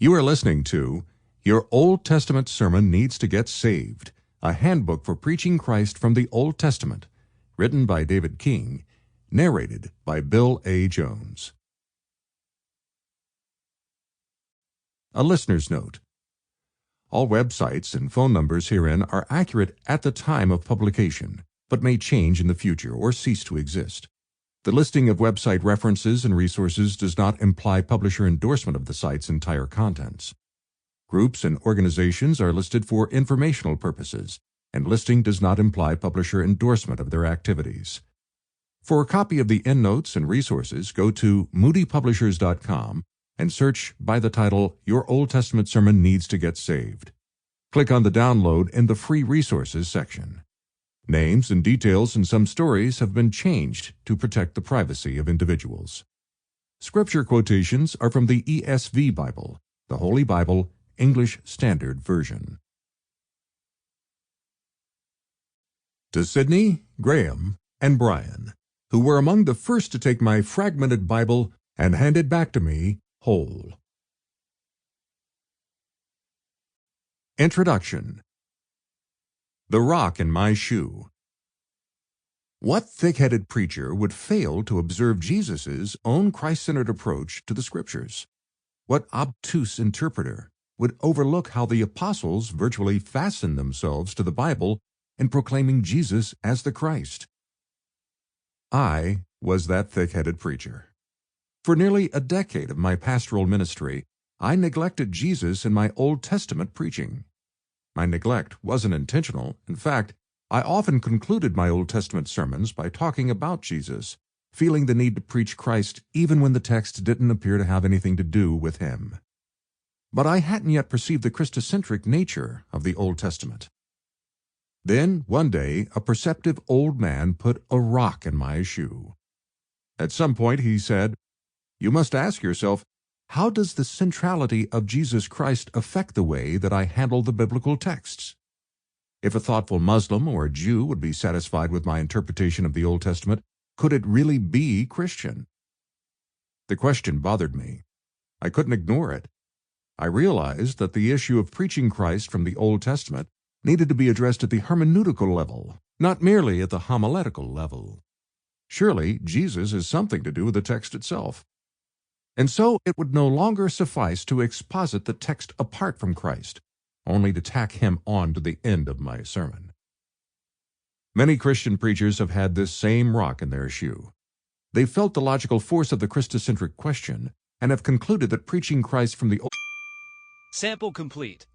You are listening to Your Old Testament Sermon Needs to Get Saved, a handbook for preaching Christ from the Old Testament, written by David King, narrated by Bill A. Jones. A listener's note. All websites and phone numbers herein are accurate at the time of publication, but may change in the future or cease to exist. The listing of website references and resources does not imply publisher endorsement of the site's entire contents. Groups and organizations are listed for informational purposes, and listing does not imply publisher endorsement of their activities. For a copy of the endnotes and resources, go to moodypublishers.com and search by the title Your Old Testament Sermon Needs to Get Saved. Click on the Download in the Free Resources section. Names and details in some stories have been changed to protect the privacy of individuals. Scripture quotations are from the ESV Bible, the Holy Bible, English Standard Version. To Sidney, Graham, and Brian, who were among the first to take my fragmented Bible and hand it back to me whole. Introduction. The Rock in My Shoe. What thick-headed preacher would fail to observe Jesus' own Christ-centered approach to the Scriptures? What obtuse interpreter would overlook how the apostles virtually fastened themselves to the Bible in proclaiming Jesus as the Christ? I was that thick-headed preacher. For nearly a decade of my pastoral ministry, I neglected Jesus in my Old Testament preaching. My neglect wasn't intentional. In fact, I often concluded my Old Testament sermons by talking about Jesus, feeling the need to preach Christ even when the text didn't appear to have anything to do with him. But I hadn't yet perceived the Christocentric nature of the Old Testament. Then, one day, a perceptive old man put a rock in my shoe. At some point, he said, "You must ask yourself, how does the centrality of Jesus Christ affect the way that I handle the biblical texts?" If a thoughtful Muslim or a Jew would be satisfied with my interpretation of the Old Testament, could it really be Christian? The question bothered me. I couldn't ignore it. I realized that the issue of preaching Christ from the Old Testament needed to be addressed at the hermeneutical level, not merely at the homiletical level. Surely, Jesus has something to do with the text itself. And so it would no longer suffice to exposit the text apart from Christ, only to tack him on to the end of my sermon. Many Christian preachers have had this same rock in their shoe. They felt the logical force of the Christocentric question and have concluded that preaching Christ from the Old... Sample complete.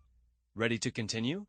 Ready to continue?